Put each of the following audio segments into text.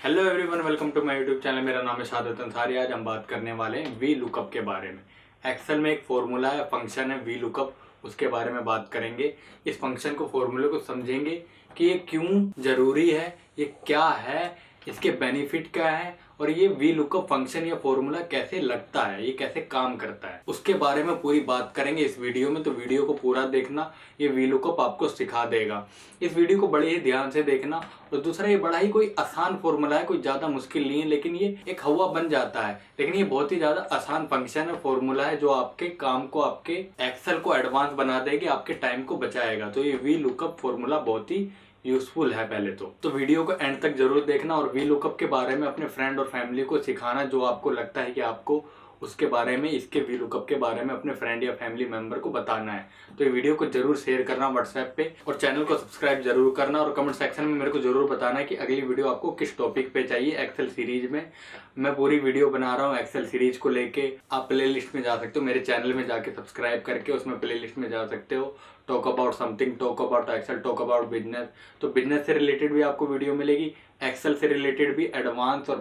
Hello everyone, welcome to my YouTube channel. मेरा नाम है शाहादत अंसारी। आज हम बात करने वाले हैं वी लुकअप के बारे में। एक्सेल में एक फॉर्मूला है, फंक्शन है वी लुकअप, उसके बारे में बात करेंगे। इस फंक्शन को, फॉर्मूले को समझेंगे कि ये क्यों ज़रूरी है, ये क्या है, इसके बेनिफिट क्या है और ये वी लुकअप फंक्शन या फॉर्मूला कैसे लगता है, ये कैसे काम करता है, उसके बारे में पूरी बात करेंगे इस वीडियो में। तो वीडियो को पूरा देखना, ये वी लुकअप आपको सिखा देगा। इस वीडियो को बड़े ही ध्यान से देखना। और दूसरा, ये बड़ा ही कोई आसान फॉर्मूला है, कोई ज़्यादा मुश्किल नहीं है, लेकिन ये एक हवा बन जाता है। लेकिन ये बहुत ही ज़्यादा आसान फंक्शन है, फॉर्मूला है जो आपके काम को, आपके एक्सेल को एडवांस बना देगी, आपके टाइम को बचाएगा। तो ये वी लुकअप फॉर्मूला बहुत ही यूजफुल है। पहले तो वीडियो को एंड तक जरूर देखना और वी लुकअप के बारे में अपने फ्रेंड और फैमिली को सिखाना। जो आपको लगता है कि आपको उसके बारे में, इसके वी लुकअप के बारे में अपने फ्रेंड या फैमिली मेंबर को बताना है। तो ये वीडियो को जरूर शेयर करना व्हाट्सएप पे, और चैनल को सब्सक्राइब जरूर करना। और कमेंट सेक्शन में मेरे को जरूर बताना है कि अगली वीडियो आपको किस टॉपिक पे चाहिए। एक्सेल सीरीज में मैं पूरी वीडियो बना रहा हूँ एक्सेल सीरीज को लेके। आप प्ले लिस्ट में जा सकते हो, मेरे चैनल में जाके सब्सक्राइब करके उसमें प्ले लिस्ट में जा सकते हो। Talk about something, talk about Excel, talk about business. तो बिजनेस से रिलेटेड भी आपको वीडियो मिलेगी, एक्सेल से रिलेटेड भी एडवांस और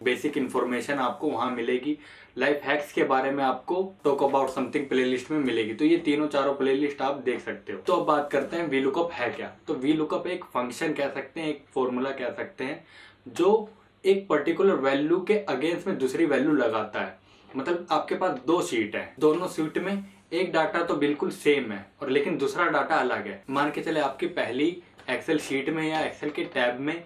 बेसिक इन्फॉर्मेशन आपको वहां मिलेगी। लाइफ हैक्स के बारे में आपको टॉक अबाउट समथिंग प्लेलिस्ट में मिलेगी। तो ये तीनों चारों प्लेलिस्ट आप देख सकते हो। तो अब बात करते हैं वी लुकअप है क्या। तो वी लुकअप एक फंक्शन कह सकते हैं, एक फॉर्मूला कह सकते हैं, जो एक पर्टिकुलर वैल्यू के अगेंस्ट में दूसरी वैल्यू लगाता है। मतलब आपके पास दो शीट है, दोनों शीट में एक डाटा तो बिल्कुल सेम है और लेकिन दूसरा डाटा अलग है। मान के चले आपकी पहली एक्सेल शीट में या एक्सेल के टैब में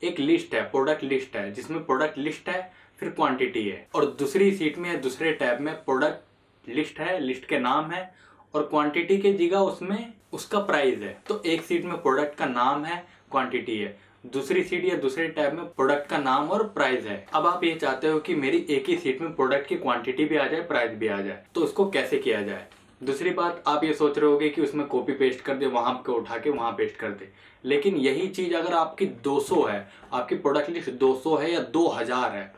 एक लिस्ट है, प्रोडक्ट लिस्ट है, जिसमें प्रोडक्ट लिस्ट है, फिर क्वांटिटी है। और दूसरी शीट में या दूसरे टैब में प्रोडक्ट लिस्ट है, लिस्ट के नाम है, और क्वांटिटी के जगह उसमें उसका प्राइस है। तो एक शीट में प्रोडक्ट का नाम है, क्वांटिटी है, दूसरी शीट या दूसरे टैब में प्रोडक्ट का नाम और प्राइस है। अब आप ये चाहते हो कि मेरी एक ही शीट में प्रोडक्ट की क्वांटिटी भी आ जाए, प्राइस भी आ जाए। तो उसको कैसे किया जाए। दूसरी बात, आप ये सोच रहे होगे कि उसमें कॉपी पेस्ट कर दे, वहां को उठा के वहां पेस्ट कर दे। लेकिन यही चीज अगर आपकी 200 है, आपकी प्रोडक्ट लिस्ट 200 है या 2000 है,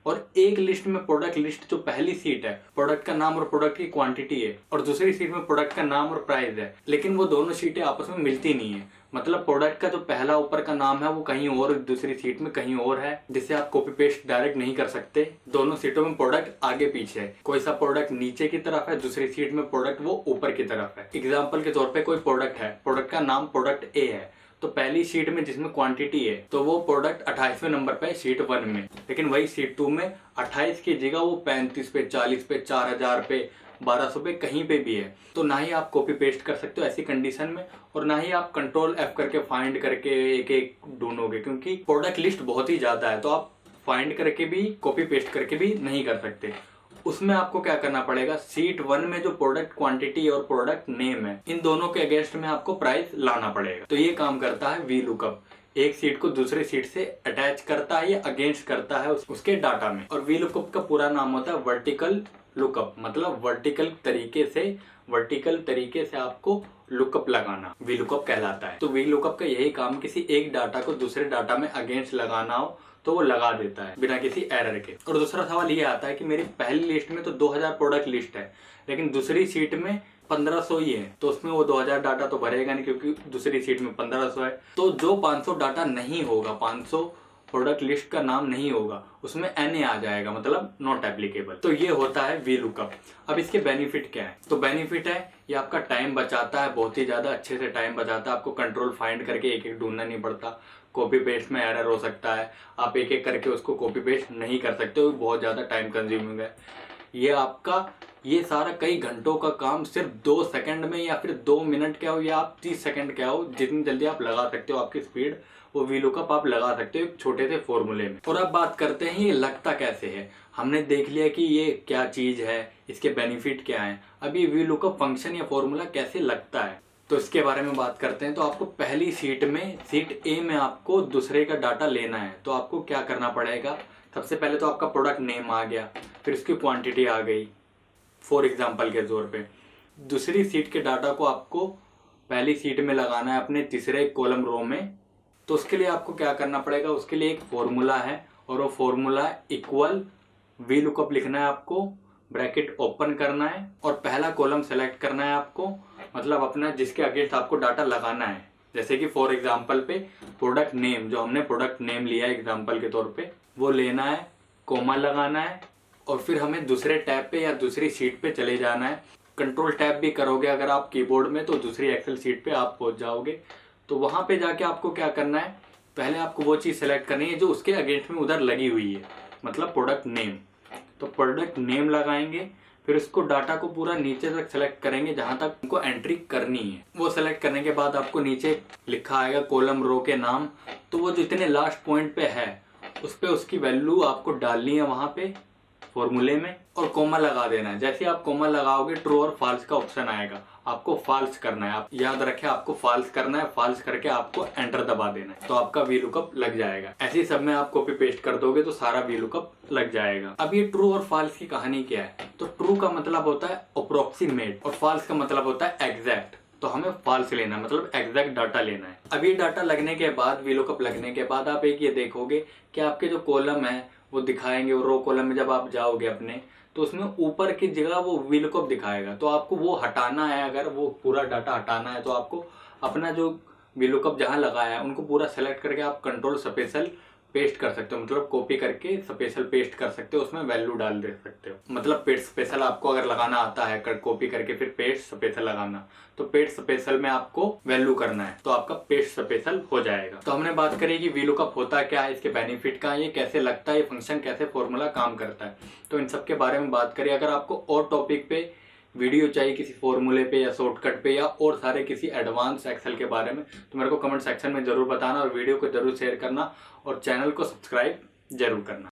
और एक लिस्ट में प्रोडक्ट लिस्ट जो पहली सीट है प्रोडक्ट का नाम और प्रोडक्ट की क्वांटिटी है, और दूसरी सीट में प्रोडक्ट का नाम और प्राइस है, लेकिन वो दोनों सीटें आपस में मिलती नहीं है। मतलब प्रोडक्ट का जो पहला ऊपर का नाम है वो कहीं और, दूसरी सीट में कहीं और है, जिससे आप कॉपी पेस्ट डायरेक्ट नहीं कर सकते। दोनों सीटों में प्रोडक्ट आगे पीछे है, कोई सा प्रोडक्ट नीचे की तरफ है, दूसरी सीट में प्रोडक्ट वो ऊपर की तरफ है। एग्जाम्पल के तौर पर कोई प्रोडक्ट है, प्रोडक्ट का नाम प्रोडक्ट ए है, तो पहली शीट में जिसमें क्वांटिटी है तो वो प्रोडक्ट 28वें नंबर पे शीट 1 में, लेकिन वही शीट 2 में 28 की जगह वो 35 पे, 40 पे, 4000 पे, 1200 पे कहीं पे भी है। तो ना ही आप कॉपी पेस्ट कर सकते हो ऐसी कंडीशन में, और ना ही आप कंट्रोल F करके फाइंड करके एक एक ढूंढोगे, क्योंकि प्रोडक्ट लिस्ट बहुत ही ज्यादा है। तो आप फाइंड करके भी, कॉपी पेस्ट करके भी नहीं कर सकते। उसमें आपको क्या करना पड़ेगा, सीट 1 में जो प्रोडक्ट क्वांटिटी और प्रोडक्ट नेम है, इन दोनों के अगेंस्ट में आपको प्राइस लाना पड़ेगा। तो ये काम करता है वी लुकअप। एक सीट को दूसरे सीट से अटैच करता है या अगेंस्ट करता है उसके डाटा में। और वी लुकअप का पूरा नाम होता है वर्टिकल लुकअप, मतलब वर्टिकल तरीके से आपको लुकअप लगाना वी लुकअप कहलाता है। तो वी लुकअप का यही काम, किसी एक डाटा को दूसरे डाटा में अगेंस्ट लगाना हो तो वो लगा देता है बिना किसी एरर के। और दूसरा सवाल ये आता है कि मेरी पहली लिस्ट में तो 2000 प्रोडक्ट लिस्ट है, लेकिन दूसरी सीट में 1500 ही है, तो उसमें वो 2000 डाटा तो भरेगा नहीं, क्योंकि दूसरी सीट में 1500 है। तो जो 500 डाटा नहीं होगा, 500 प्रोडक्ट लिस्ट का नाम नहीं होगा, उसमें NA आ जाएगा, मतलब नॉट एप्लीकेबल। तो ये होता है वी लुकअप। अब इसके बेनिफिट क्या है। तो बेनिफिट है, ये आपका टाइम बचाता है, बहुत ही ज्यादा अच्छे से टाइम बचाता है। आपको कंट्रोल फाइंड करके एक एक ढूंढना नहीं पड़ता। कॉपी पेस्ट में एरर हो सकता है, आप एक एक करके उसको कॉपी पेस्ट नहीं कर सकते हो, बहुत ज्यादा टाइम कंज्यूमिंग है। ये आपका, ये सारा कई घंटों का काम सिर्फ 2 सेकंड में, या फिर 2 मिनट क्या हो या आप 30 सेकंड क्या हो, जितनी जल्दी आप लगा सकते हो, आपकी स्पीड, वो वी लुकअप आप लगा सकते हो एक छोटे से फॉर्मूले में। और अब बात करते हैं ये लगता कैसे है। हमने देख लिया कि ये क्या चीज है, इसके बेनिफिट क्या है। अब ये वी लुकअप फंक्शन या फॉर्मूला कैसे लगता है, तो इसके बारे में बात करते हैं। तो आपको पहली सीट में, सीट ए में आपको दूसरे का डाटा लेना है। तो आपको क्या करना पड़ेगा, सबसे पहले तो आपका प्रोडक्ट नेम आ गया, फिर उसकी क्वांटिटी आ गई फॉर एग्जांपल के तौर पे। दूसरी सीट के डाटा को आपको पहली सीट में लगाना है, अपने तीसरे कॉलम रो में। तो उसके लिए आपको क्या करना पड़ेगा, उसके लिए एक फॉर्मूला है, और वो फॉर्मूला इक्वल वी लुकअप लिखना है आपको, ब्रैकेट ओपन करना है, और पहला कॉलम सेलेक्ट करना है आपको, मतलब अपना जिसके अगेंस्ट आपको डाटा लगाना है। जैसे कि फॉर एग्जाम्पल पे प्रोडक्ट नेम, जो हमने प्रोडक्ट नेम लिया है एग्जाम्पल के तौर पे, वो लेना है, कोमा लगाना है और फिर हमें दूसरे टैब पे या दूसरी शीट पे चले जाना है। कंट्रोल टैब भी करोगे अगर आप कीबोर्ड में तो दूसरी एक्सेल शीट पे आप पहुंच जाओगे। तो वहां पे जाके आपको क्या करना है, पहले आपको वो चीज़ सेलेक्ट करनी है जो उसके अगेंस्ट में उधर लगी हुई है, मतलब प्रोडक्ट नेम। तो प्रोडक्ट नेम लगाएंगे, फिर उसको डाटा को पूरा नीचे तक सेलेक्ट करेंगे जहां तक उनको एंट्री करनी है। वो सेलेक्ट करने के बाद आपको नीचे लिखा आएगा कॉलम रो के नाम, तो वो जितने लास्ट पॉइंट पे है उस पे उसकी वैल्यू आपको डालनी है वहां पे फॉर्मूले में, और कोमा लगा देना है। जैसे आप कोमा लगाओगे ट्रू और फॉल्स का ऑप्शन आएगा, आपको फॉल्स करना है। आप याद रखें आपको फॉल्स करना है, फॉल्स करके आपको एंटर दबा देना है, तो आपका वी लुकअप लग जाएगा। ऐसे ही सब में आप कॉपी पेस्ट कर दोगे तो सारा वी लुकअप लग जाएगा। अब ये ट्रू और फॉल्स की कहानी क्या है, तो ट्रू का मतलब होता है अप्रोक्सीमेट और फॉल्स का मतलब होता है एग्जैक्ट। तो हमें फॉल्स लेना है, मतलब एग्जैक्ट डाटा लेना है। अब ये डाटा लगने के बाद, वी लुकअप लगने के बाद आप एक ये देखोगे कि आपके जो कॉलम है वो दिखाएंगे, और रो कॉलम में जब आप जाओगे अपने तो उसमें ऊपर की जगह वो वी लुकअप दिखाएगा। तो आपको वो हटाना है, अगर वो पूरा डाटा हटाना है तो आपको अपना जो वी लुकअप जहाँ लगाया है उनको पूरा सेलेक्ट करके आप कंट्रोल स्पेशल पेस्ट कर सकते हो, मतलब कॉपी करके स्पेशल पेस्ट कर सकते हो, उसमें वैल्यू डाल दे सकते हो। मतलब पेस्ट स्पेशल आपको अगर लगाना आता है, कॉपी करके फिर पेस्ट स्पेशल लगाना, तो पेस्ट स्पेशल में आपको वैल्यू करना है तो आपका पेस्ट स्पेशल हो जाएगा। तो हमने बात करी कि वी लुकअप होता क्या है, इसके बेनिफिट का, ये कैसे लगता है, ये फंक्शन कैसे फॉर्मूला काम करता है, तो इन सब के बारे में बात करें। अगर आपको और टॉपिक पे वीडियो चाहिए किसी फॉर्मूले पे या शॉर्टकट पे या और सारे किसी एडवांस एक्सेल के बारे में, तो मेरे को कमेंट सेक्शन में जरूर बताना और वीडियो को जरूर शेयर करना और चैनल को सब्सक्राइब जरूर करना।